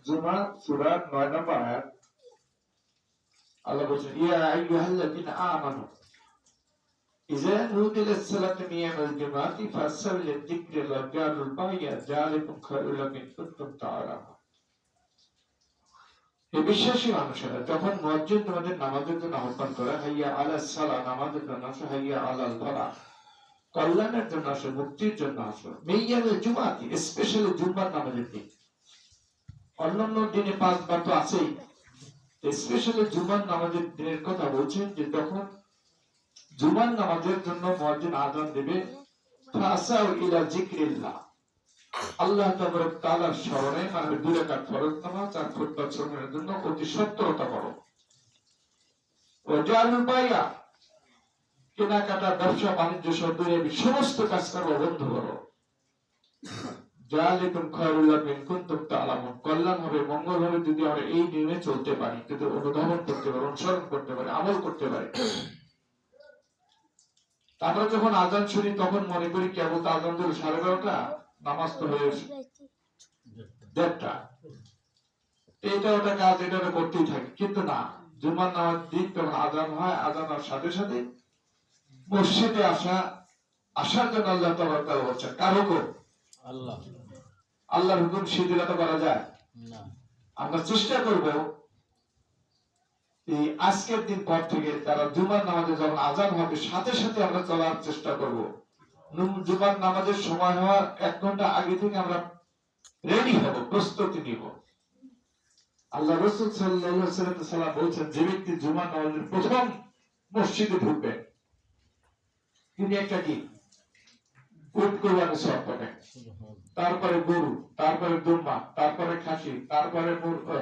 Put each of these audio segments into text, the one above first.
জুমা সূরা 9 নম্বর আয়াত আল্লাহ বলেন ইয়া আইয়ুহাল্লাযিনা আমানু ইযা নুদিয়া লিস-সালাতি মিন ইয়াউমিল জুমআতি ফাসআউ লিয-যিকরি ওয়া-যারুল বাই'a যালিকুম খায়রুল লাকুম ইন কুনতুম তা'লামুন। হে বিশ্বাসী মানুষেরা, যখন মুয়াজ্জিন তোমাদের নামাজের জন্য আহ্বান করে, হাইয়া আলাস সালাহ, নামাজের জন্য আসো, হাইয়া আলাল ফালাহ, কল্যাণের জন্য আসো, মুক্তির জন্য আসো, মিন ইয়াউমিল জুমআতি, স্পেশালি জুমার নামাজের দিন। অন্যান্য দিনে 5 বার তো আছেই, স্পেশালি জুমার নামাজের দিনের কথা বলছেন যে তখন জুমার নামাজের জন্য মুয়াজ্জিন আযান দেবে, ফাসাউ ইলা যিকরিল্লাহ, আল্লাহ তাআলার স্মরণে, মানে 2 রাকাত ফরজ নামাজ আর খুতবা শ্রবণের জন্য অতি সত্তরতা করো। ওয়াজালুল বাই'a, কেনাকাটা, ব্যবসা বাণিজ্য সহ দুনিয়াবি সমস্ত কাজ করো, বন্ধ করো। যালিকুম খায়রুল লাকুম ইন কুনতুম তা'লামুন, কল্যাণ হবে, মঙ্গল হবে যদি আমরা এই নিয়মে চলতে পারি, যদি অনুধাবন করতে পারি, অনুসরণ করতে পারি, আমল করতে পারি। আমরা যখন আযান শুনি তখন মনে করি কেবল আযান দিল 12:30, নামাজ তো হয়ে 1:30, এটা ওটা কাজ এটা করতেই থাকে, কিন্তু না, জুমার নামাজ দিন যখন আযান হয়, আযানের সাথে সাথে মসজিদে আসার জন্য আল্লাহ তাআলা বলছেন, কার হুকুম? আল্লাহ। আল্লাহর হুকুম শিথিলতা করা যায় না। আমরা চেষ্টা করব এই আজকের দিন পর থেকে তারা জুমার নামাজে যখন আযান হবে সাথে সাথে আমরা চলার চেষ্টা করব। জুমার নামাজের সময় হওয়ার 1 ঘন্টা আগে থেকে আমরা রেডি হব, প্রস্তুতি নিব। আল্লাহ রাসূল সাল্লাল্লাহু আলাইহি ওয়াসাল্লাম বলেছেন, যে ব্যক্তি জুমার নামাজের প্রথম মসজিদে ঢুকবে তিনি একটা কি উট কোরবানি সওয়াব পাবেন, তারপরে গরু, তারপরে দুম্বা, তারপরে খাসি, তারপরে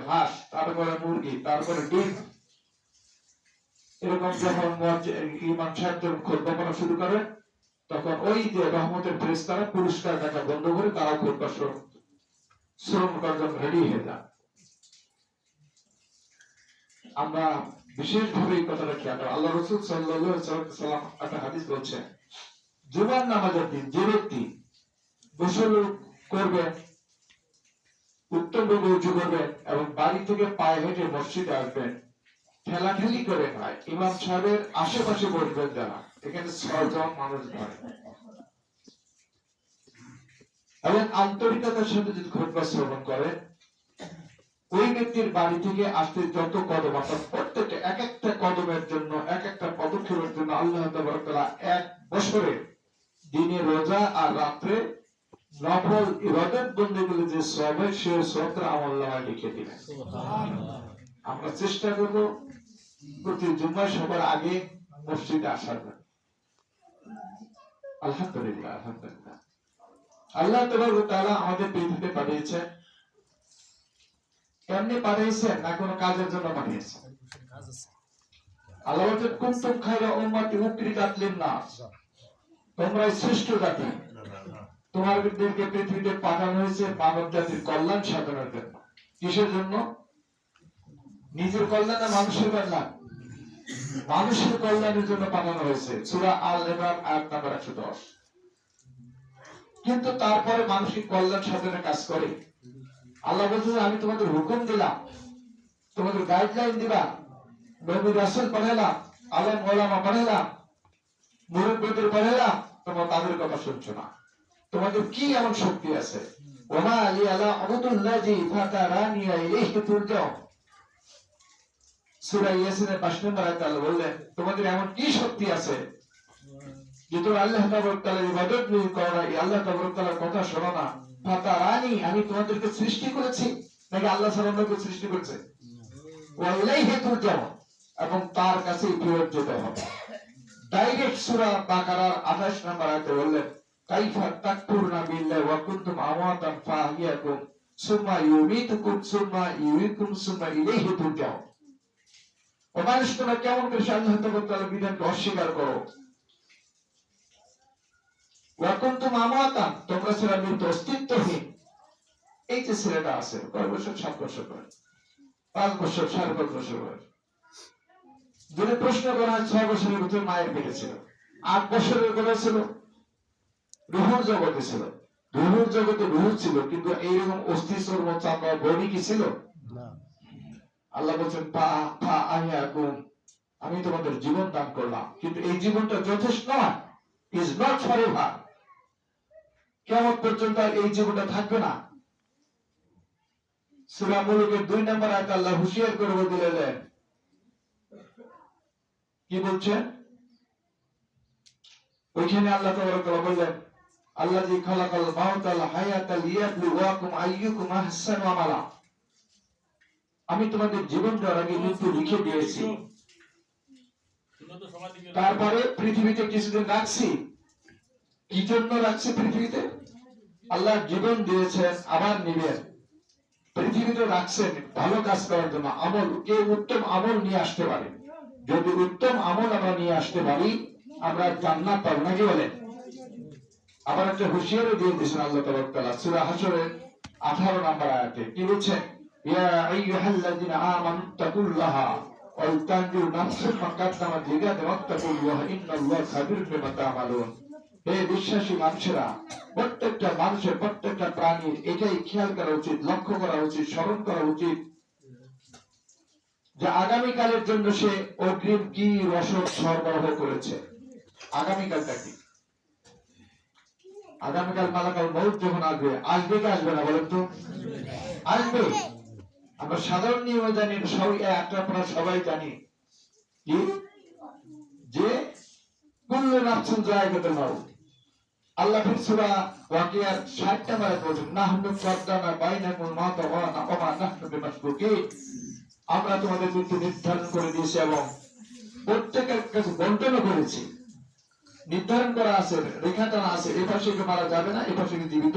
হাঁস, তারপরে মুরগি, তারপরে ডিম। এরকম যখন ইমাম সাহেব যখন খুতবা করা শুরু করে তখন ওই যে রহমতের ফেরেশতারা পুরস্কার দেখা বন্ধ করে তারা খুতবা শ্রবণ করার জন্য রেডি হয়ে যায়। আমরা বিশেষভাবে এই কথাটা খেয়াল করি। আল্লাহ রাসূল সাল্লাল্লাহু আলাইহি ওয়াসাল্লাম একটা হাদিস বলছেন, জুমার নামাজের দিন যে ব্যক্তি গোসল করবে, উত্তম রূপে উঁচু করবেন এবং বাড়ি থেকে পায়ে হেঁটে মসজিদে আসবেন, ঠেলাঠেলি করে নয়, ইমাম সাহেবের আশেপাশে বসবেন যারা, এখানে 6 জন মানুষ ধরে, এবং আন্তরিকতার সাথে যদি খুতবা শ্রবণ করে, ওই ব্যক্তির বাড়ি থেকে আসতে যত কদম, অর্থাৎ প্রত্যেকটা এক একটা কদমের জন্য, এক একটা পদক্ষেপের জন্য আল্লাহ তাআলা 1 বছরে দিনে রোজা আর রাত্রে নফল ইবাদত বন্দেগীর যে সওয়াব হয় সেই সওয়াবটা আমলনামায় লিখে দিবেন। সুবহানাল্লাহ। আমরা চেষ্টা করব প্রতি জুমায় সবার আগে মসজিদে আসার জন্য। আলহামদুলিল্লাহ, আলহামদুলিল্লাহ। আল্লাহ তাআলা আমাদের পৃথিবীতে পাঠিয়েছেন, এমনি পাঠিয়েছেন না কোনো কাজের জন্য পাঠিয়েছেন। আল্লাহ বলেন, কুনতুম খায়রা উম্মাতি উখরিজাত লিন-নাস, তোমরা শ্রেষ্ঠ জাতি, তোমাদেরকে পৃথিবীতে পাঠানো হয়েছে মানব জাতির কল্যাণ সাধনের জন্য। কিসের জন্য? নিজের কল্যাণ না মানুষের কল্যাণ? মানুষের কল্যাণের জন্য পাঠানো হয়েছে। সূরা আল-ইমরান আয়াত নাম্বার 110। কিন্তু তারপরে মানসিক কল্যাণ সাধনের কাজ করে। আল্লাহ বলছেন, আমি তোমাদের হুকুম দিলাম, তোমাদের গাইডলাইন দিলাম, নবী রাসূল পাঠালাম, আলেম ওলামা পাঠালাম, মুরব্বিদের পাঠালাম, তোমরা তাদের কথা শুনছো না। তোমাদের কি এমন শক্তি আছে? ওমা লিয়া লা আবুদুল্লাহি ফাতারানি ইলাইহি তুরজাউ, সূরা ইয়াসিনের 5 নম্বর আয়াতে আল্লাহ বললেন, তোমাদের এমন কি শক্তি আছে যে তোমরা আল্লাহ তাআলার ইবাদত করো না, আল্লাহ তাআলার কথা শোনো না। ফাতারানি, আমি তোমাদেরকে সৃষ্টি করেছি নাকি আল্লাহ সাল্লাল্লাহু সৃষ্টি করেছে? ওয়া ইলাইহি তুরজাউ, এবং তার কাছেই ফেরত যেতে হবে। ডাইরেক্ট সূরা বাকারার 28 নম্বর আয়াতে বললেন, কাইফা তাকফুরুনা বিল্লাহি ওয়া কুনতুম আমওয়াতান ফাহিয়াকুম সুম্মা ইউমীতুকুম সুম্মা ইউহয়িকুম সুম্মা ইলাইহি তুরজাউ। ও মানুষ, তোমরা কেমন করে আল্লাহ তাআলার বিধানকে অস্বীকার করো? ওয়া কুনতুম আমওয়াতান, তোমরা ছিলা মৃত, অস্তিত্বহীন। এই যে ছেলেটা আছে, কয় বছর? 7 বছর বয়স, 5 বছর, 5.5 বছর বয়স। যদি প্রশ্ন করা হয়, 6 বছরের ভিতরে মায়ের পেটে ছিল, 8 বছরের কথা ছিল, রুহুর জগতে ছিল, রুহুর জগতে রুহু ছিল, কিন্তু এইরকম অস্থি চর্ম চামড়া বডি কি ছিল না। আল্লাহ বলছেন আমি তোমাদের জীবন দান করলাম, কিন্তু এই জীবনটা যথেষ্ট নয়, ইজ নট ফর এভার। কিয়ামত পর্যন্ত এই জীবনটা থাকবে না। সূরা মুলুকের 2 নম্বর আয়াতে আল্লাহ হুঁশিয়ার করে দিলেন, কি বলছেন ওইখানে? আল্লাহ তাআলা বললেন, আল্লাযী খালাকাল মাউতা ওয়াল হায়াতা লিয়াবলুয়াকুম আইয়ুকুম আহসানু আমালা। আমি তোমাদের জীবন দেওয়ার আগে মৃত্যু লিখে দিয়েছি, তারপরে পৃথিবীতে কিছুদিন রাখছি। কি জন্য রাখছি পৃথিবীতে? আল্লাহ জীবন দিয়েছেন, আবার নিবেন। পৃথিবীতে রাখছেন ভালো কাজ করার জন্য, আমল, কে উত্তম আমল নিয়ে আসতে পারে। যদি উত্তম আমল আমরা নিয়ে আসতে পারি, আমরা জান্নাত পাবো, নাকি বলেন? আবার একটা হুঁশিয়ারও দিয়ে দিয়েছেন আল্লাহ তাআলা সূরা হাশরের 18 নম্বর আয়াতে, কি বলছেন? ইয়া আইয়ুহাল্লাযিনা আমানুত্তাকুল্লাহা ওয়াল তানজুর নাফসুম মা কাদ্দামাত লিগাদিন ওয়াত্তাকুল্লাহা ইন্নাল্লাহা খাবীরুম বিমা তা'মালুন। হে বিশ্বাসী মানুষেরা, প্রত্যেকটা মানুষের, প্রত্যেকটা প্রাণীর এটাই খেয়াল করা উচিত, লক্ষ্য করা উচিত, স্মরণ করা উচিত যে আগামীকালের জন্য সে অগ্রিম কি রসদ সরবরাহ করেছে। আগামীকালটা কি? আগামীকাল মালাকাল মউত যখন আসবে, আসবে কি আসবে না বলেন তো? আসবে। আমরা সাধারণ নিয়মে জানি, সবাই একটা আপনারা সবাই জানি কি, যে কুল্লু নাফসিন যায়কাতুল মাউত। আল্লাহ ফির সূরা ওয়াকিয়ার 60 নম্বর আয়াতে বলেছেন, নাহনু কাদ্দানা বাইনাকুল মাউত ওয়া মা নাহনু বিমাসবুকিন। আমরা তোমাদের মৃত্যু নির্ধারণ করে দিয়েছি এবং প্রত্যেকের কাছে বন্টন করেছি। নির্ধারণ করা আছে, রেখা টানা আছে, এ পাশে মারা যাবে না, এ পাশে জীবিত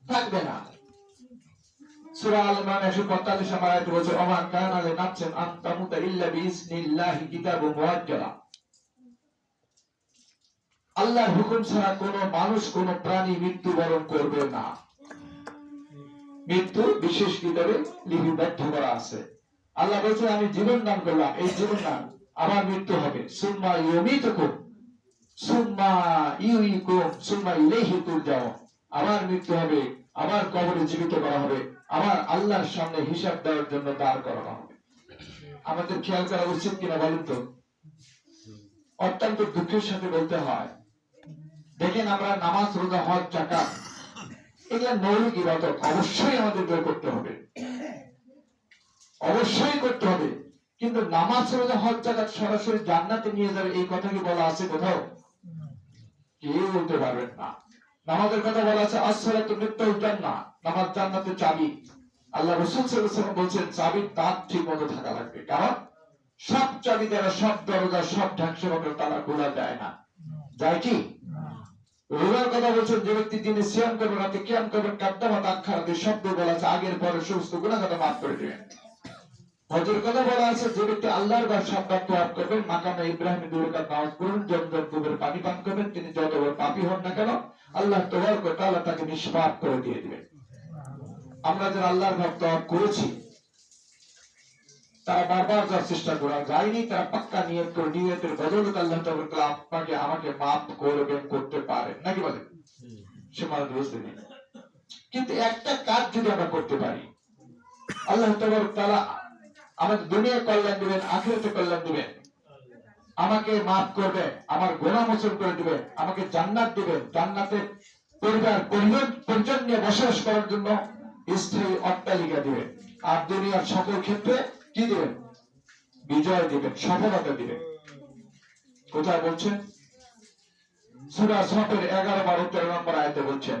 থাকবে না। সূরা আল ইমরান 145 নম্বর আয়াতে বলছে, ওমা কানা লিনাফসিন আন তামুতা ইল্লা বিইজনিল্লাহি কিতাবুম মুআজ্জালা। আল্লাহর হুকুম ছাড়া কোন মানুষ, কোন প্রাণী মৃত্যুবরণ করবে না। মৃত্যু বিশেষ কিতাবে লিপিবদ্ধ করা আছে। আল্লাহ বলছেন, আমি জীবন দান করলাম, এই জীবন দান, আবার মৃত্যু হবে। সুম্মা ইউমীতুকুম সুম্মা ইউহয়িকুম সুম্মা ইলাইহি তুরজাউন। আবার মৃত্যু হবে, আবার কবরে জীবিত করা হবে, আবার আল্লাহর সামনে হিসাব দেওয়ার জন্য দাঁড় করানো হবে। আমাদের খেয়াল করা উচিত কিনা বলুন তো? অত্যন্ত দুঃখের সাথে বলতে হয়, দেখেন আমরা নামাজ, রোজা, হজ, যাকাত, এগুলা মৌলিক ইবাদত, অবশ্যই আমাদের বের করতে হবে, অবশ্যই করতে হবে। কিন্তু নামাজ, রোজা, হজ, যাকাত সরাসরি জান্নাতে নিয়ে যাবে, এই কথা কি বলা আছে কোথাও? কেউ বলতে পারবেন না। নামাজের কথা বলা আছে, as-সালাতু মিফতাহুল জান্নাহ, নামাজ জান্নাতের চাবি। আল্লাহ রাসূল সাল্লাল্লাহু আলাইহি ওয়াসাল্লাম বলেছেন, চাবির দাঁত ঠিক মতো থাকা লাগবে, কারণ সব চাবি দ্বারা সব দরজা, সব ধ্বংসের তালা খোলা যায় না। যায় কি? রোজার কথা বলছেন, যে ব্যক্তি দিনে সিয়াম করবে, রাতে কিয়াম করবেন, কাদ্দামাত আখারাতে শব্দ বলা আছে, আগের পরে সমস্ত গুনাহ কথা মাফ করে দিবেন। হজের কথা বলা আছে, যে ব্যক্তি আল্লাহর ঘর 7 বার তওয়াফ করবেন, মাকামে ইব্রাহিমে 2 রাকাত নামাজ পড়বেন, জমজম কুবের পানি পান করবেন, তিনি যত বড় পাপী হন না কেন, আল্লাহ তাবারক ওয়া তাআলা তাকে নিষ্পাপ করে দিয়ে দিবেন। আমরা যারা আল্লাহর ঘর তওয়াফ করেছি, তারা বারবার যাওয়ার চেষ্টা করা যায়নি, তারা পাক্কা নিয়ত করে, নিয়তের বদৌলতে আল্লাহ তাআলা আপনাকে আমাকে মাফ করবেন, করতে পারেন, নাকি বলেন? সে মানে বুঝতে নেই। কিন্তু একটা কাজ যদি আমরা করতে পারি, আল্লাহ তাআলা আমাদের দুনিয়া কল্যাণ দিবেন, আখিরাতে কল্যাণ দিবেন, আমাকে মাফ করবেন, আমার গুনাহ মোচন করে দিবেন, আমাকে জান্নাত দিবেন, জান্নাতে পরিজন নিয়ে বসবাস করার জন্য স্থায়ী অট্টালিকা দিবেন, আর দুনিয়ার সকল ক্ষেত্রে কি দিবেন? বিজয় দিবেন, সফলতা দিবেন। কোথায় বলছেন? সূরা সফের 11, 12, 13 নম্বর আয়াতে বলছেন,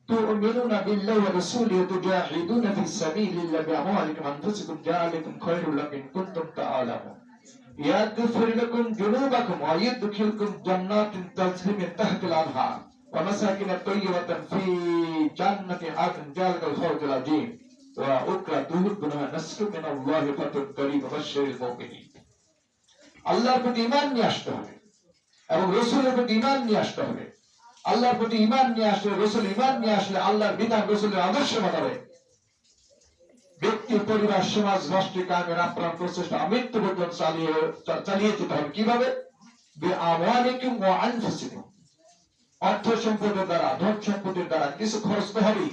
তু'মিনুনা বিল্লাহি ওয়া রাসূলিহি ওয়া তুজাহিদুনা ফি সাবিলিল্লাহি বিআমওয়ালিকুম ওয়া আনফুসিকুম যালিকুম খায়রুল লাকুম ইন কুনতুম তা'লামুন ইয়াগফির লাকুম যুনুবাকুম ওয়া ইয়াদখিলকুম জান্নাতিন তাজরি মিন তাহতিল আনহার ওয়া মাসাকিন তাইয়্যিবাতান ফি জান্নাতি আদন যালিকাল ফাওজুল আযীম ওয়া উকরা তুহিব্বুনা নাসরুম মিনাল্লাহি ফাতুন কারীম বাশশিরিল মুমিনিন। আল্লাহর প্রতি ঈমান নিয়ে আসতে হবে এবং রাসূলের প্রতি ঈমান নিয়ে আসতে হবে। আল্লাহর প্রতি ঈমান নিয়ে আসলে, রাসূল ঈমান নিয়ে আসলে, আল্লাহর বিধান, রাসূলের আদর্শ মানাবে। ব্যক্তি, পরিবার, সমাজ, রাষ্ট্র কায়েমের আপ্রাণ প্রচেষ্টা মৃত্যু পর্যন্ত চালিয়ে যেতে হবে। কিভাবে? বিআমওয়ালিকুম ওয়া আনফুসিকুম, অর্থ সম্পদের দ্বারা, ধন সম্পদের দ্বারা কিছু খরচ তো হবেই,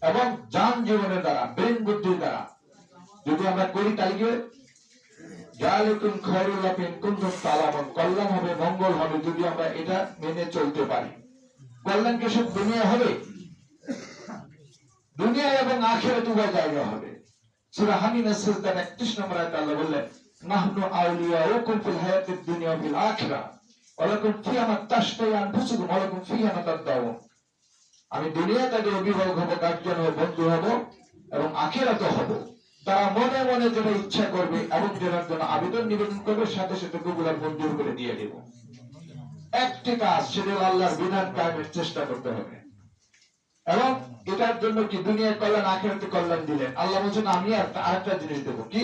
এবং যান জীবনের দ্বারা, ব্রেন বুদ্ধির দ্বারা যদি আমরা করি, তাহলে কি জালিকুম খায়রুল লাকুম ইন কুনতুম তা'লামুন, কল্যাণ হবে, মঙ্গল হবে যদি আমরা এটা মেনে চলতে পারি। কল্যাণ কি শুধু দুনিয়া হবে? দুনিয়া এবং আখিরাত উভয় জায়গা হবে। সূরা হামিমের সিজদার 31 নম্বর আয়াতে আল্লাহ বললেন, নাহনু আউলিয়াউকুম ফিল হায়াতিদ দুনিয়া ওয়া ফিল আখিরাহ ওয়া লাকুম ফিহা মা তাশতাহি আনফুসুকুম ওয়া লাকুম ফিহা মা তাদদাউন। আমি দুনিয়া তাদের অভিভাবক হব, গার্জিয়ান হব, বন্ধু হব, এবং আখিরাতে হব। তারা মনে মনে যেটা ইচ্ছা করবে এবং যেটার জন্য আবেদন নিবেদন করবে, সাথে সাথে কবুল আর মঞ্জুর করে দিয়ে দেব। একটি কাজ, সেটা আল্লাহর বিধান কায়েমের চেষ্টা করতে হবে। এবং এটার জন্য কি দুনিয়ার কল্যাণ, আখিরাতে কল্যাণ দিলেন। আল্লাহ বলছেন আমি আরেকটা জিনিস দেবো, কি?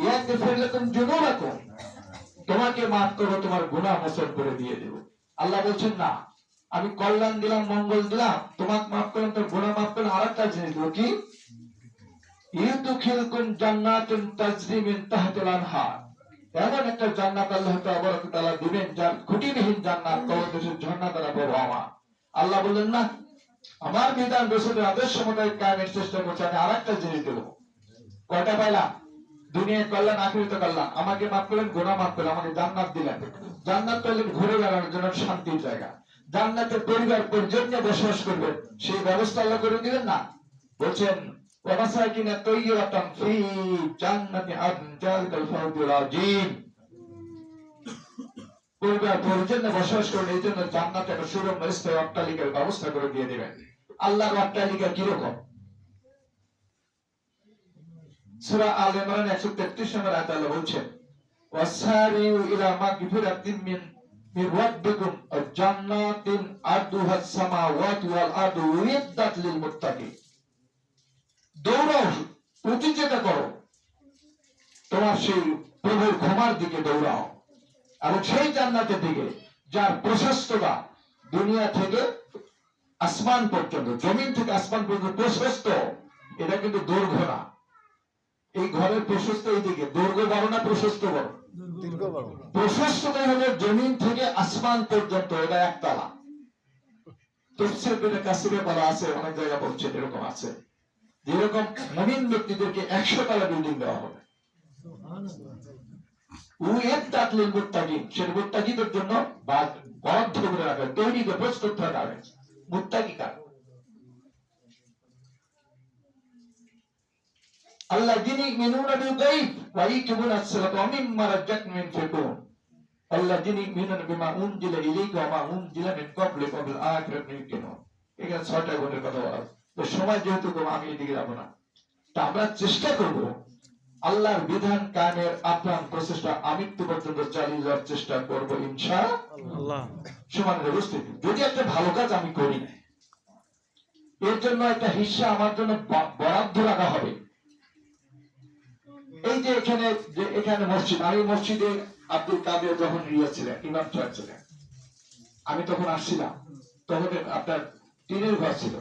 ইয়াগফির লাকুম যুনুবাকুম, তোমাকে মাফ করব, তোমার গুনাহ মোচন করে দিয়ে দেব। আল্লাহ বলছেন না, আমি কল্যাণ দিলাম, মঙ্গল দিলাম, তোমাকে মাফ করলাম, তোর গুনাহ মাফ করলাম, আরেকটা জিনিস দেবো, কি? ইউদখিলকুম জান্নাতুন তাজরি মিন তাহতিল আনহার, এমন একটা জান্নাত আল্লাহ তাআলা দিবেন, যার খুঁটিবিহীন জান্নাত, তলদেশের ঝর্ণা দ্বারা প্রবাহমান। আল্লাহ বললেন না, আমার বিধান রাসূলের আদর্শ মোতাবেক কায়েমের চেষ্টা করছে, আমি আরেকটা জিনিস দেব। কয়টা পাইলাম? দুনিয়ার কল্যাণ, আখিরাতে কল্যাণ। আমাকে মাফ করলেন, গুনাহ মাফ করলেন, আমাকে জান্নাত দিলেন। জান্নাত পেলেন ঘুরে বেড়ানোর জন্য শান্তির জায়গা। জান্নাতে পরিবার পরিজন নিয়ে বসবাস করবেন, সেই ব্যবস্থা আল্লাহ করে দিলেন না। বলছেন ওয়ামাসাকিন তাইয়্যিবাতান ফি জান্নাতি আদন যালিকাল ফাওজুল আযীম, পরিবার পরিজন নিয়ে বসবাস করবেন, এই জন্য জান্নাতে একটা সুরম্য স্থায়ী অট্টালিকার ব্যবস্থা করে দিয়ে দিবেন। আল্লাহর অট্টালিকা কিরকম? সূরা আল ইমরান 133 নম্বর আয়াতে আল্লাহ বলছেন, ওয়াসারিউ ইলা মাগফিরাতিন মিন রাব্বিকুম ওয়া জান্নাতিন আরদুহাস সামাওয়াতু ওয়াল আরদু উইদ্দাত লিল মুত্তাকিন। দৌড়াও, প্রতিযোগিতা করো, তোমার সেই প্রভুর ক্ষমার দিকে দৌড়াও, এবং সেই জান্নাতের দিকে যার প্রশস্ততা দুনিয়া থেকে আসমান পর্যন্ত, জমিন থেকে আসমান পর্যন্ত প্রশস্ত। এটা কিন্তু দৈর্ঘ্য না, এই ঘরের প্রশস্ত এইদিকে, দৈর্ঘ্য বড় না প্রশস্ত বড়? প্রশস্ততাই হলো জমিন থেকে আসমান পর্যন্ত, এটা একতলা। তাফসীর বিন কাসিরে বলা আছে, অনেক জায়গা বলছে এরকম আছে, যেরকম মুমিন ব্যক্তিদেরকে 100 তলা বিল্ডিং দেওয়া হবে। উইদ্দাত লিল মুত্তাকিন, সেটা মুত্তাকিদের জন্য বরাদ্দ করে রাখা, তৈরি করে প্রস্তুত রাখা হয়েছে। মুত্তাকি কারা? আল্লাযীনা ইউমিনুনা বিল গায়ব ওয়া ইয়াকিমুনা আস-সালাতা ওয়া মিম্মা রাযাকনাহুম ইউনফিকুন, আল্লাযীনা ইউমিনুনা বিমা উনজিলা ইলাইকা ওয়া মা উনজিলা মিন ক্বাবলিকা ওয়া বিল আখিরাতি ইউকিনুন। এখানে 6টা গুণের কথা বলা আছে। তো সময় যেহেতু কম, আমি এদিকে যাব না। তা আমরা চেষ্টা করব আল্লাহর বিধান কায়েমের আপ্রাণ প্রচেষ্টা আমৃত্যু পর্যন্ত চালিয়ে যাওয়ার চেষ্টা করব ইনশাআল্লাহ। সমানের উপস্থিতি, যদি একটা ভালো কাজ আমি করি, এর জন্য একটা হিস্সা আমার জন্য বরাদ্দ রাখা হবে। এই যে এখানে মসজিদ, আমি মসজিদে আব্দুল কাদের যখন ছিলেন, ইমাম সাহেব ছিলেন, আমি তখন আসছিলাম, তখন আপনার টিনের ঘর ছিল।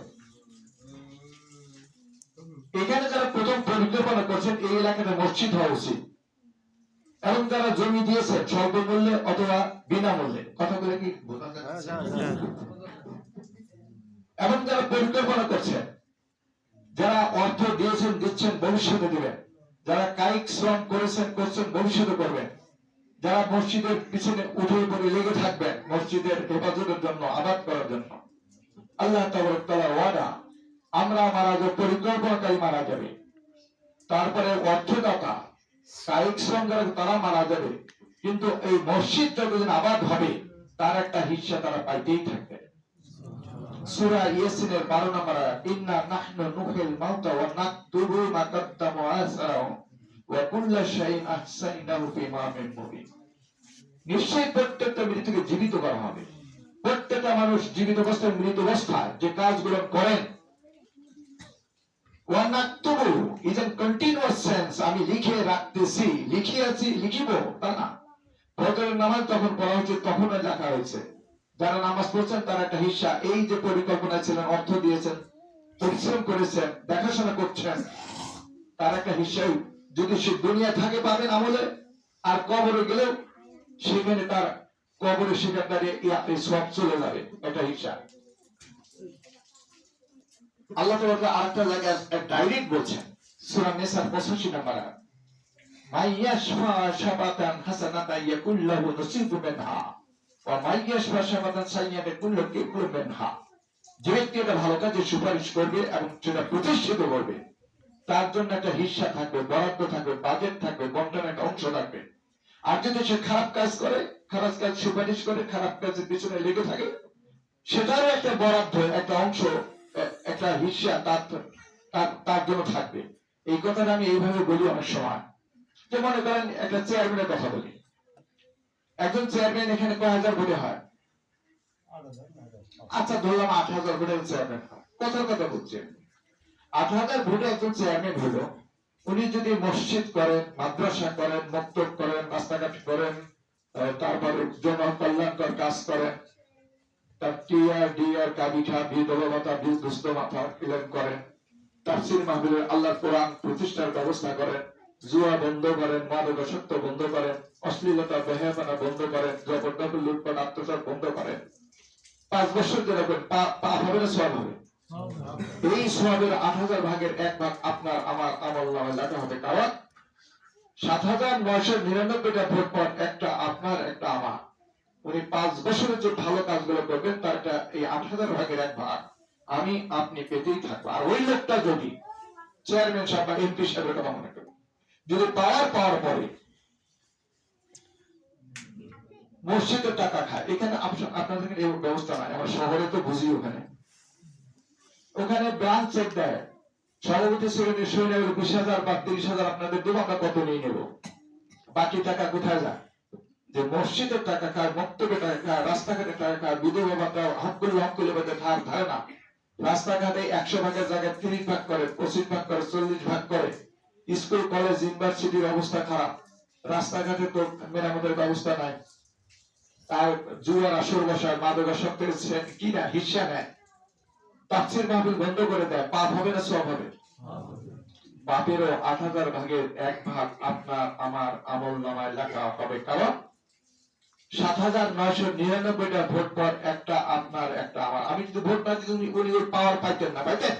এখানে যারা প্রথম পরিকল্পনা করছেন এই এলাকাতে মসজিদ হওয়া উচিত, এবং যারা জমি দিয়েছেন স্বল্প মূল্যে অথবা বিনামূল্যে, কথাগুলো কি বোঝা যাচ্ছে? এবং যারা পরিকল্পনা করছেন, যারা অর্থ দিয়েছেন, দিচ্ছেন, ভবিষ্যতে দিবেন, যারা কায়িক শ্রম করেছেন, করছেন, ভবিষ্যতে করবেন, যারা মসজিদের পিছনে উঠে পড়ে লেগে থাকবেন মসজিদের হেফাজতের জন্য, আবাদ করার জন্য, আল্লাহ তাআলার ওয়াদা, আমরা মারা যাবে, পরিকল্পনাকারী মারা যাবে, তারপরে অর্থদাতা, কায়িক শ্রম যারা, তারা মারা যাবে, কিন্তু এই মসজিদ যতদিন আবাদ হবে তার একটা হিস্সা তারা পাইতেই থাকবে। সূরা ইয়াসিনের 12 নম্বর আয়াত, ইন্না নাহনু নুহিল মাউতা ওয়া নাকতুবু মা কাদ্দামু ওয়া আসারাহু ওয়া কুল্লা শাইইন আহসাইনাহু ফি ইমামিন মুবিন। নিশ্চয়ই প্রত্যেকটা মৃতকে জীবিত করা হবে। প্রত্যেকটা মানুষ জীবিত অবস্থায়, মৃত অবস্থায় যে কাজগুলো করেন, ওয়া নাকতুবু ইজ এন কন্টিনিউয়াস সেন্স, আমি লিখে রাখতেছি, লিখিয়াছি, লিখিব, তা না। ফজরের নামাজ যখন পড়া হচ্ছে তখনও লেখা হয়েছে, যারা নামাজ পড়ছেন তার একটা হিস্সা, এই যে পরিকল্পনা ছিলেন, অর্থ দিয়েছেন, পরিশ্রম করেছেন, দেখাশোনা করছেন, তার একটা হিস্সা যদি সে দুনিয়া থাকে পাবেন আমলে, আর কবরে গেলেও সেখানে তার কবরে সেখান দাঁড়িয়ে সব চলে যাবে, এটা হিসাব। আল্লাহ তাআলা আরেকটা জায়গায় ডাইরেক্ট বলছেন, সূরা নিসার 85 নম্বর আয়াত, মাইয়াশফা শাফাতান হাসানাতান ইয়াকুল লাহু নসিবু মিনহা ওয়া মাইয়াশফা শাফাতান সাইয়্যাতান ইয়াকুল মিনহা। যে ব্যক্তি একটা ভালো কাজে সুপারিশ করবে এবং সেটা প্রতিষ্ঠিত করবে, তার জন্য একটা হিস্সা থাকবে, বরাদ্দ থাকবে, বাজেট থাকবে, বন্টনের একটা অংশ থাকবে। আর যদি সে খারাপ কাজ করে, খারাপ কাজ সুপারিশ করে, খারাপ কাজের পিছনে লেগে থাকে, সেটারও একটা বরাদ্দ, একটা অংশ, একটা হিস্সা তার জন্য থাকবে। এই কথাটা আমি এইভাবে বলি অনেক সময়। যে মনে করেন একটা চেয়ারম্যানের কথা বলি, একজন চেয়ারম্যান এখানে কয় হাজার ভোটে হয়? আচ্ছা ধরলাম 8,000 ভোটের চেয়ারম্যান হয়। কথার কথা বলছেন, 8,000 ভোটে একজন চেয়ারম্যান হলো। উনি যদি মসজিদ করেন, মাদ্রাসা করেন, মক্তব করেন, রাস্তাঘাট করেন, তারপরে জনকল্যাণকর কাজ করেন, তার টিআর ডিআর কাবিঠা বিধবা ভাতা দুস্থ মাথা ক্লেম করেন, তাফসীর মাহফিলের আল্লাহর কোরআন প্রতিষ্ঠার ব্যবস্থা করেন, জুয়া বন্ধ করেন, মাদকাসক্ত বন্ধ করেন, অশ্লীলতা বেহায়াপনা বন্ধ করেন, জবরদখল লুটপাট আত্মসাৎ বন্ধ করেন। 5 বছর ধরে পাপ হবে না সওয়াব হবে? এই সওয়াবের 8,000 ভাগের 1 ভাগ আপনার আমার আমলনামায় লেখা হবে। কারণ 7,999টা ভোট পর একটা আপনার একটা আমার। উনি 5 বছরের যে ভালো কাজগুলো করবেন তার একটা এই 8,000 ভাগের 1 ভাগ আমি আপনি পেতেই থাকবো। আর ওই লোকটা যদি চেয়ারম্যান সাহেব বা এমপি সাহেবের কথা মনে করেন, যদি পাওয়ার পরে মসজিদের টাকা খায়, এখানে আপনাদের এই ব্যবস্থা নাই। আমার শহরে তো বুঝি, ওখানে ব্রাঞ্চ চেক দেয়, সভাপতি সেক্রেটারি সই নেবে 20,000 বা 30,000 আপনাদের দেবো, আমরা কত নিয়ে নেব, বাকি টাকা কোথায় যায়? যে মসজিদের টাকা খায়, মক্তবের টাকা খায়, রাস্তাঘাটের টাকা খায়, বিধবা ভাতা হকুল বাদে ধারে না। রাস্তাঘাটে 100 ভাগের জায়গায় 30 ভাগ করে, 25 ভাগ করে, 40 ভাগ করে। স্কুল কলেজ ইউনিভার্সিটির অবস্থা খারাপ, রাস্তাঘাটে তো মেরামতের ব্যবস্থা নাই। তার জুয়ার আসর বসায়, মাদকাসক্তের কি না হিস্সা নেয়, তাফসীর মাহফিল বন্ধ করে দেয়। পাপ হবে না সওয়াব হবে? পাপেরও 8,000 ভাগের 1 ভাগ আপনার আমার আমলনামায় লেখা হবে। কারণ 7,999টা ভোট পর একটা আপনার একটা আমার। আমি যদি ভোট না দিতে উনি ওই পাওয়ার পাইতেন না, পাইতেন?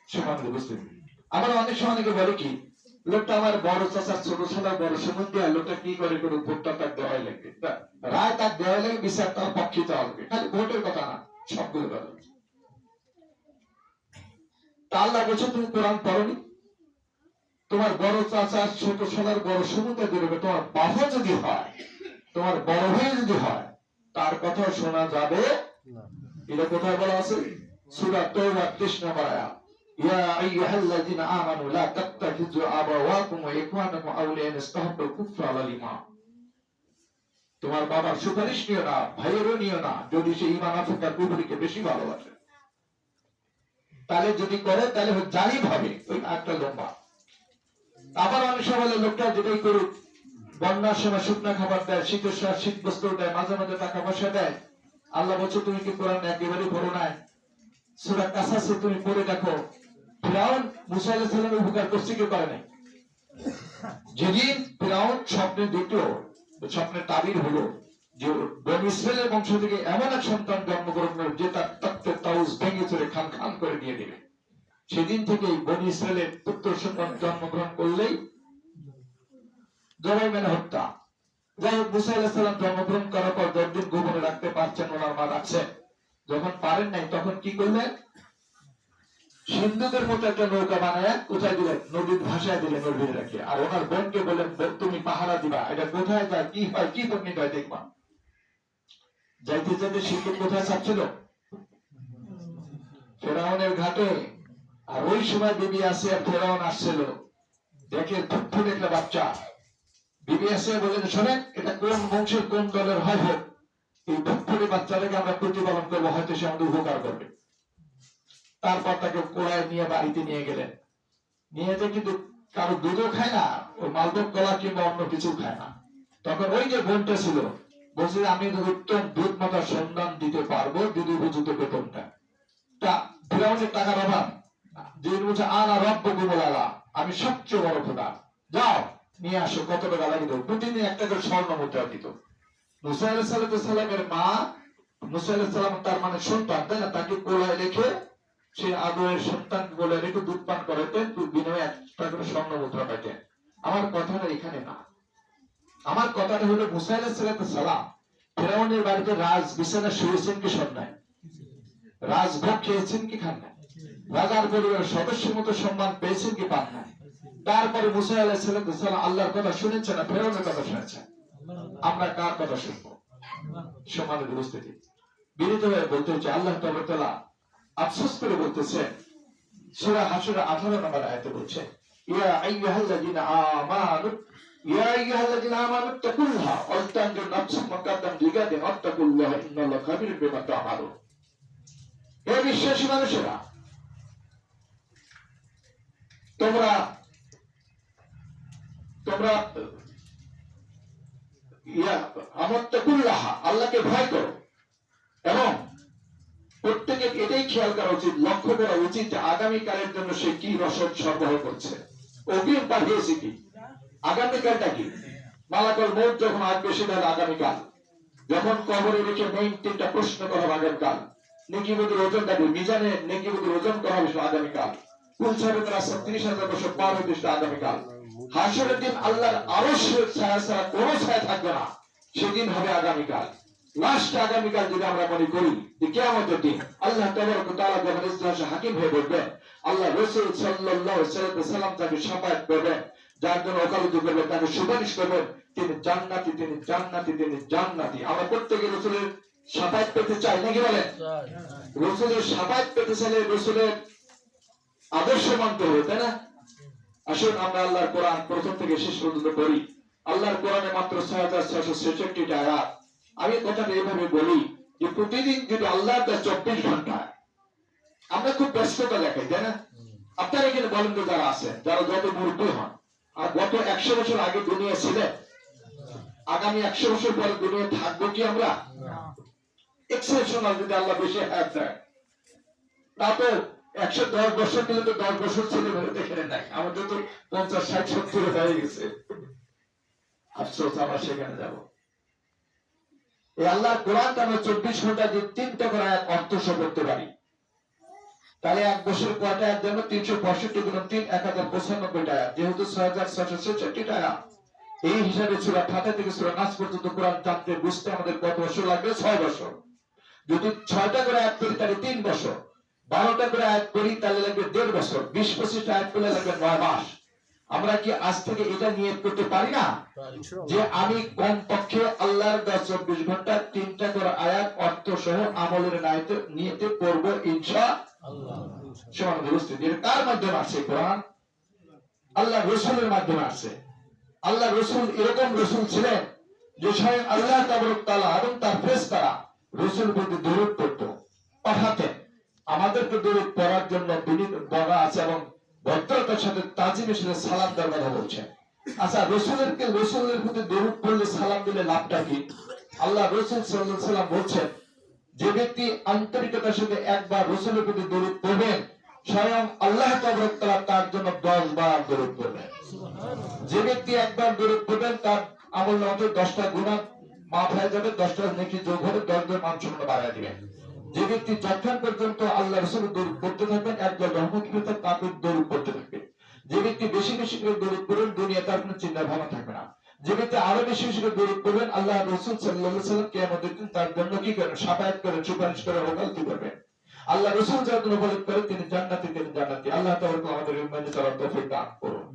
সমানে বুঝতে। আবার অনেক সময় অনেকে বলে কি, লোকটা আমার বড় চাচা, ছোট চাচা, বড় সম্বন্ধে, লোকটা কি করে কোনো ভোটটা তার দেওয়াই লাগবে, রায় তার দেওয়াই লাগে, বিচার তার পক্ষিত হবে। খালি ভোটের কথা না, সবগুলো কথা। আল্লাহ বলছে তুমি কোরআন পড়নি, তোমার বড় চাচা ছোট সোনার বড় সমুদ্র দেবে, তোমার বাবা যদি হয়, তোমার বড় ভাই যদি হয়, তার কথা শোনা যাবে এটা কোথায় বলা আছে? সূরা তাওবা 30 নম্বর আয়াত, ইয়া আইয়ুহাল্লাযিনা আমানু লা তাত্তাখিযু আবাওয়াকুম ওয়া ইখওয়ানাকুম আউলিয়া ইন ইসতাহাব্বুল কুফরা আলাল ঈমান। তোমার বাবার সুপারিশ নিও না, ভাইয়েরও নিও না, যদি সে ঈমান আছে তার কুফরিকে বেশি ভালোবাসে। তাহলে যদি করে তাহলে জালিম হবে। ওই একটা লম্বা। আবার অনেক সময় লোকটা যেটাই করুক, বন্যার সময় শুকনা খাবার দেয়, শীতের সময় শীত বস্ত্র দেয়, মাঝে মাঝে টাকা পয়সা দেয়। আল্লাহ বলছে তুমি কি কোরআন একেবারেই পড়ো নাই? সূরা কাসাসে তুমি পড়ে দেখো, ফিরাউন মুসা আলাইহিস সালামের উপকার করছে কি করে নাই? যেদিন ফিরাউন স্বপ্নে দেখলো, স্বপ্নের তাবির হলো যে বনী ইসরায়েলের বংশ থেকে এমন এক সন্তান জন্মগ্রহণ করবে যে তার তক্তের তাউজ ভেঙে চলে খান খান করে দিয়ে দেবে। সেদিন থেকেই বনী ইসরায়েলের পুত্র সন্তান জন্মগ্রহণ করলেই জবাই মেনে হত্যা। যাই হোক, মুসা আলাইহিস সালাম জন্মগ্রহণ করার পর 10 দিন গোপনে রাখতে পারছেন, ওনার মা রাখছেন। যখন পারেন নাই তখন কি করলেন? সিন্ধুকের মতো একটা নৌকা বানায় কোথায় দিলেন? নদীর ভাষায় দিলেন, নদীতে রাখে। আর ওনার বোনকে বললেন তুমি পাহারা দিবা, এটা কোথায় যায়, কি হয়, কি পণ্ডিত হয় দেখবা। যাইতে যাইতে সিন্ধুক কোথায় চাপছিল? ফেরাউনের ঘাটে। আর ওই সময় বিবি আসিয়া ফেরাউন আসছিল, দেখে ফুটফুট একটা বাচ্চা। বিবি আসিয়া বললেন শোনেন, এটা কোন বংশের কোন দলের হয় হোক, এই ফুটফুটে বাচ্চাটাকে আমরা প্রতিপালন করবো, হয়তো সে আমাদের উপকার করবে। তারপর তাকে কোড়ায় নিয়ে বাড়িতে নিয়ে গেলেন। নিয়ে যে কিন্তু কারো দুধও খায় না, ওই মালভোগ কলা কিংবা অন্য কিছু খায় না। তখন ওই যে বোনটা ছিল বলছে আমি উত্তম দুধ মাতার সন্ধান দিতে পারবো যদি উপযুক্ত বেতনটা। ফিরাউনের টাকার অভাব, যে বলছে আনা রব্বুকুমুল আলা, আমি সবচেয়ে বড় খোদা, যাও নিয়ে আসো, কত টাকা লাগিয়ে দেবো। প্রতিদিন একটা করে স্বর্ণ মুদ্রা দিত। মুসা আলাইহিস সালামের মা, মুসা আলাইহিস সালাম তার মানে সন্তান, তাই না? তাকে কোলায় রেখে সে আদরের সন্তানকে কোলায় রেখে দুধ পান করাতেন, বিনিময়ে 1 টাকা করে স্বর্ণ মুদ্রা পাইতেন। আমার কথাটা এখানে না, আমার কথাটা হলো মুসা আলাইহিস সালাম ফেরাউনের বাড়িতে রাজ বিছানা শুয়েছেন কি শোন নাই? রাজভোগ খেয়েছেন কি খান নাই? রাজার পরিবারের সদস্যের মতো সম্মান পেয়েছেন কি পান নাই? তারপরে মুসা আলাইহিস সালাম আল্লাহর কথা শুনেছেন না ফেরাউনের কথা শুনেছেন? আমরা কার কথা শুনবো? সম্মানিত উপস্থিতি, বিনীত হয়ে বলতে হচ্ছে আল্লাহ তাআলা আফসোস করে বলতেছে সূরা হাশরের 18 নম্বর আয়াতে বলছে, ইয়া আইয়ুহাল্লাযিনা আমানু ইয়া আইয়ুহাল্লাযিনা আমানু তাকুল্লাহা ওয়া তানজুর নাফসুম মা কাদ্দামাত লিগাদিন ওয়াত্তাকুল্লাহা ইন্নাল্লাহা খাবীরুম বিমা তা'মালুন। হে বিশ্বাসী মানুষেরা, তোমরা তোমরা আল্লাহকে ভয় করো এবং প্রত্যেকে এটাই খেয়াল করা উচিত, লক্ষ্য করা উচিত যে আগামীকালের জন্য সে কি রসদ সরবরাহ করছে, অগ্রিম পাঠিয়েছে কি, আগামীকালটা কি। মালাকুল মউত যখন আসবে সেটা আগামীকাল, যখন কবরে রেখে মেইন 3টা প্রশ্ন করা হবে আগামীকাল, নেকিবুদের ওজন দেবে, মিজানে নেকিবুদের ওজন করা হবে আগামীকাল, কুলসাবের রাস্তা 30,000 বছর পার হতে আগামীকাল, হাসরের দিন আল্লাহর আরশের ছায়া ছাড়া কোনো ছায়া থাকবে না, সেদিন হবে আগামীকাল। লাস্ট আগামীকাল যদি আমরা মনে করি যে কিয়ামতের দিন আল্লাহ তাবারক ওয়া তাআলা যখন ইসলামে হাকিম হয়ে বলবেন, আল্লাহ রাসূল সাল্লাল্লাহু আলাইহি ওয়াসাল্লাম তাকে শাফায়াত করবেন, যার জন্য ওকালতি করবেন, তাকে সুপারিশ করবেন, তিনি জান্নাতি, তিনি জান্নাতি, তিনি জান্নাতি। আমরা প্রত্যেকে রাসূলের শাফায়াত পেতে চাই নাকি বলেন? রাসূলের শাফায়াত পেতে চাইলে রাসূলের আদর্শ মানতে হবে, তাই না? আসুন আমরা আল্লাহর কোরআন প্রথম থেকে শেষ পর্যন্ত পড়ি। আল্লাহর কোরআনে মাত্র 6666টা আয়াত। আমি কথাটা এইভাবে বলি যে প্রতিদিন যদি আল্লাহর 24 ঘন্টা আমরা খুব ব্যস্ততা দেখাই, তাই না? আপনারা এখানে বলেন তো যারা আছেন, যারা যত মূর্খ হন, আর গত 100 বছর আগে দুনিয়া ছিলেন, আগামী 100 বছর পরে দুনিয়া থাকবো কি আমরা? এক্সেপশনাল যদি আল্লাহ বেশি হায়াত দেয়, তা তো 110 বছর দিলে তো 10 বছর ছেলে মেয়ে দেখে নাই, আমাদের তো 50, 60, 70 হয়ে গেছে। আফসোস, আমরা সেখানে যাব। এই আল্লাহ কোরআন আমরা 24 ঘন্টা যে 3টা করে আয়াত অর্থ করতে পারি, তাহলে 1 বছর কয়টা আয়াত জন্য 365 গুণ 3 1095টা আয়াত, যেহেতু 6666টা আয়াত। এই হিসাবে সূরা ফাতিহা থেকে সূরা নাস পর্যন্ত কোরআন জানতে বুঝতে আমাদের কত বছর লাগবে? 6 বছর। যদি 6টা করে আয়াত করি তাহলে 3 বছর, 12টা করে আয়াত করি তাহলে লাগবে 1.5 বছর, 20-25টা আয়াত করলে লাগবে 9 মাস। আমরা কি আজ থেকে এটা নিয়ত করতে পারি না যে আমি কমপক্ষে আল্লাহর 24 ঘন্টা 3টা করে আয়াত অর্থ সহ আমলের নিয়তে করব ইনশাআল্লাহ। সম্মানিত উপস্থিতি, এর কার মাধ্যমে আসে? কোরআন আল্লাহ রাসূলের মাধ্যমে আসে। আল্লাহ রাসূল এরকম রাসূল ছিলেন যে স্বয়ং আল্লাহ তাবারক তাআলা এবং তার ফেরেশতারা রাসূলের প্রতি দরুদ পড়ত, পাঠাতেন। আমাদেরকে দরুদ পড়ার জন্য বিনীত বলা আছে এবং ভদ্রতার সাথে তাজিমের সাথে সালাম দেওয়ার কথা বলছেন। আচ্ছা, রাসূলের প্রতি দরুদ পড়লে সালাম দিলে লাভটা কি? আল্লাহ রাসূল সাল্লাল্লাহু আলাইহি ওয়াসাল্লাম বলছেন, যে ব্যক্তি আন্তরিকতার সাথে একবার রাসূলের প্রতি দরুদ পড়বেন, স্বয়ং আল্লাহ তাবারক তাআলা তার জন্য 10 বার দরুদ পড়বেন। যে ব্যক্তি একবার দরুদ পড়বেন, তার আমলনামাতে 10টা গুনাহ মাফ হয়ে যাবে, 10টা নেকি যোগ হবে, 10 গুণ মানসম্মান বাড়ায় দিবেন। যে ব্যক্তি যতক্ষণ পর্যন্ত আল্লাহ রাসূলের দরুদ পড়তে থাকবেন, একবার রহমত পেতে তাকে দরুদ পড়তে থাকবে। যে ব্যক্তি বেশি বেশি করে দরুদ পড়বেন, দুনিয়া তার কোনো চিন্তা ভাবনা থাকবে না। যে ব্যক্তি আরো বেশি বেশি করে দরুদ পড়বেন, আল্লাহ রাসূল সাল্লাল্লাহু আলাইহি ওয়াসাল্লাম কিয়ামতের দিন তার জন্য কি করেন? শাফায়াত করেন, সুপারিশ করেন, ওকালতি করবেন। আল্লাহ রাসূল যার জন্য বলেন করেন তিনি জান্নাতি, তিনি জান্নাতি। আল্লাহ তাআলা আমাদের ইমানে চলার তৌফিক দান করুন।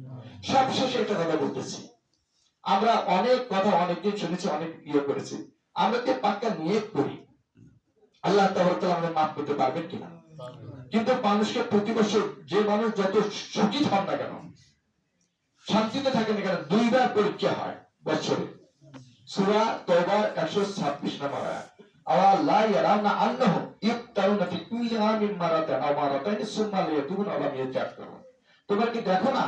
সবশেষে একটা কথা বলতেছি, আমরা অনেক কথা অনেকদিন শুনেছি, অনেক করেছি, আমরা কি পাক্কা নিয়ত করি আল্লাহ তাআলা আমাদের মাফ করতে পারবেন কিনা? কিন্তু মানুষকে প্রতি বছর যে মানুষ যত সুখী হন না কেন, শান্তিতে থাকে না কেন, 2 বার পরীক্ষা হয় বছরে। সূরা তাওবা 126 নম্বর আয়াত, আওয়া লা ইয়ারাউনা আন্নাহু ইফতারুনা ফি কুল্লি আমিন মারাতান আও মারাতাইন সুম্মা লিয়াতুবুন আলা ইয়াতাকুন। তোমরা কি দেখো না,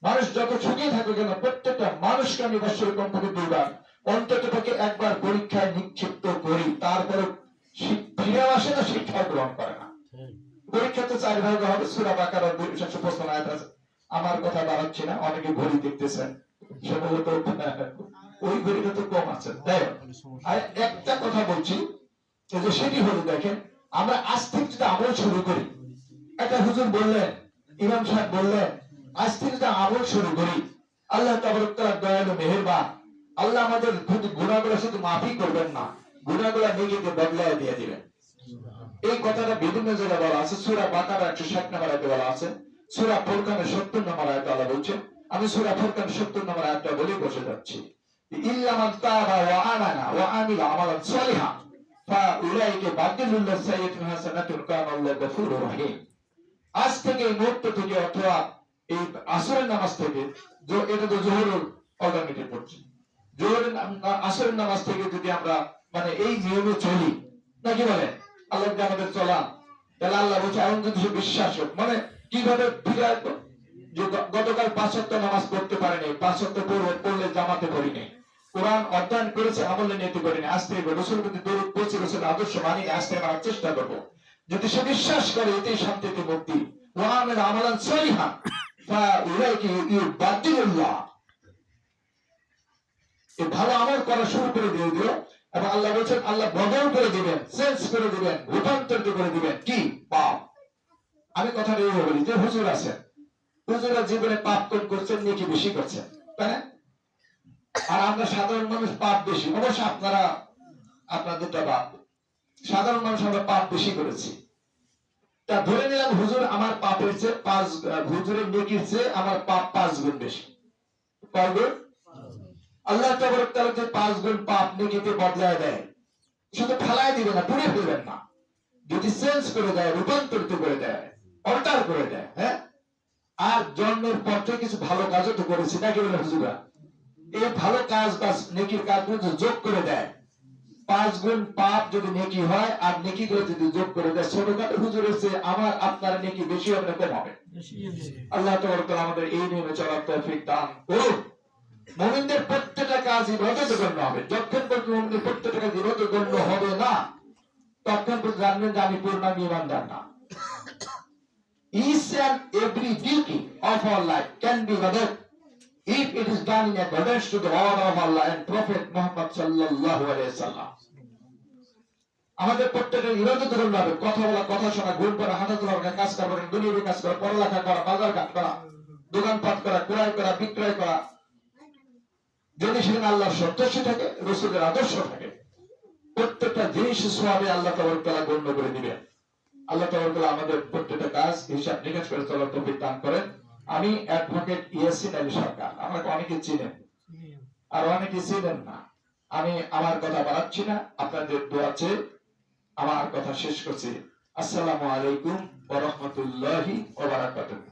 মানুষ যত সুখী থাকে কেন, প্রত্যেকটা মানুষকে আমি বছরে কমপক্ষে 2 বার অন্তত পক্ষে একবার পরীক্ষায় নিক্ষিপ্ত করি, তারপরে ফিরে আসে না, শিক্ষা গ্রহণ করে না। পরীক্ষা তো 4 ভাগে হবে। সূরা বাকারা 255 আয়াত আছে। আমার কথা বাড়াচ্ছি না, অনেকে ঘড়ি দেখতেছেন, সম্ভবত ওই ঘড়িটা তো কম আছে, তাই না? আর একটা কথা বলছি যে সেটি হলো, দেখেন আমরা আজ থেকে যদি আমল শুরু করি, একটা হুজুর বললেন, ইমাম সাহেব বললেন, আজ থেকে যদি আমল শুরু করি, আল্লাহ তাবারক তাআলা দয়ালু মেহেরবান, আল্লাহ আমাদের গুনাহগুলো শুধু মাফই করবেন না, গুনাহগুলো নেকিতে বদলায় দিয়ে দিবেন। এই কথাটা বিভিন্ন জায়গায় বলা আছে। সূরা বাকারা 160 নম্বর আয়াতে বলা আছে, সূরা ফুরকানের 70 নম্বর আয়াতে আল্লাহ বলছেন, আমি সূরা ফুরকান 70 নম্বর আয়াতটা বলে বসে যাচ্ছি, ইল্লা মান তাবা ওয়া আমানা ওয়া আমিলা আমালান সালিহান ফাউলাইকা বাদলুল্লাহ সাইয়্যিতুন হাসানাতুন কানা আল্লাহু গফুরুর রহিম। আজ থেকে এই মুহূর্ত থেকে অথবা এই আসরের নামাজ থেকে, এটা তো জোহরের অল্টারনেটিভ পড়ছে, জোহরের আসরের নামাজ থেকে যদি আমরা মানে এই নিয়মে চলি, নাকি বলে আল্লাহ আমাদের চলা, তাহলে আল্লাহ বলছে এমন যদি বিশ্বাস হোক, মানে কিভাবে ফিরে আসবো, যে গতকাল 5 ওয়াক্ত নামাজ পড়তে পারেনি, 5 ওয়াক্ত পড়লে জামাতে পড়িনি, কোরআন অধ্যয়ন করেছে আমলে নিতে পারিনি, আজ থেকে রাসূল প্রতি দরুদ পড়ছি, রাসূলের আদর্শ মানি, আজ থেকে মানার চেষ্টা করবো। যদি সে বিশ্বাস করে এতেই শান্তিতে মুক্তি, ওয়া আমিলা আমালান সালিহান ফাউলাইকা ইউবাদদিলুল্লাহ, এই ভালো আমল করা শুরু করে দিও, এবং আল্লাহ বলেছেন আল্লাহ বদল করে দিবেন, চেঞ্জ করে দিবেন, রূপান্তরিত করে দিবেন কি পাপ। আমি কথাটা এই বলি যে হুজুর আছেন, হুজুরা জীবনে পাপ কম করছেন, নেকি বেশি করছেন, তাই না? আর আমরা সাধারণ মানুষ পাপ বেশি, অবশ্য আপনারা আপনাদেরটা বাদ, সাধারণ মানুষ আমরা পাপ বেশি করেছি। তা ধরে নিলাম হুজুর আমার পাপের চেয়ে হুজুরের নেকির চেয়ে আমার পাপ 5 গুণ বেশি। কয় গুণ? আল্লাহ তাবারক তাআলা যে 5 গুণ পাপ নেকিতে বদলায় দেয়, শুধু ফেলায় দিবে না, পুড়ে ফেলবেন না, যদি চেঞ্জ করে দেয়, রূপান্তরিত করে দেয়, অল্টার করে দেয়, হ্যাঁ। আর জন্মের পর থেকে কিছু ভালো কাজও তো করেছি, নাকি বলে হুজুরা? এই ভালো কাজ বা নেকির কাজগুলো যোগ করে দেয়, 5 গুণ পাপ যদি নেকি হয়, আর নেকি গুলো যদি যোগ করে দেয়, ছোটখাটো হুজুরের চেয়ে আমার আপনার নেকি বেশি হবে না কম হবে? আল্লাহ তাবারক তাআলা আমাদের এই নিয়মে চলার তৌফিক দান করুন। মুমিনদের প্রত্যেকটা কাজ ইবাদত গণ্য হবে, যতক্ষণ পর্যন্ত মুমিনদের প্রত্যেকটা কাজ ইবাদত গণ্য হবে না, ততক্ষণ পর্যন্ত জানবেন যে আমি পূর্ণাঙ্গ ঈমানদার না। Each and every duty of our life can be ibadat if it is done in accordance to the order of Allah and Prophet Muhammad sallallahu alaihi wasallam. আমাদের প্রত্যেকের ইবাদত গণ্য হবে, কথা বলা, কথা শোনা, ঘুম করা, হাঁটা চলা, কাজ করা, দুনিয়াবি কাজ করা, পড়ালেখা করা, বাজার ঘাট করা, দোকানপাট করা, ক্রয় করা, বিক্রয় করা, যদি সেখানে আল্লাহর সন্তুষ্টি থাকে, রাসূলের আদর্শ থাকে, প্রত্যেকটা জিনিস সওয়াবে আল্লাহ তাবারক তাআলা গণ্য করে দিবেন। আল্লাহ তাবারক তাআলা আমাদের প্রত্যেকটা কাজ হিসাব নিকাশ করে চলার তৌফিক দান করেন। আমি অ্যাডভোকেট ইয়াসিন আলী সরকার, আমাকে অনেকে চিনেন আর অনেকে চিনেন না, আমি আমার কথা বাড়াচ্ছি না, আপনাদের দোয়া চেয়ে আমার কথা শেষ করছি। আসসালামু আলাইকুম ওয়া রাহমাতুল্লাহি ওয়া বারাকাতুহু।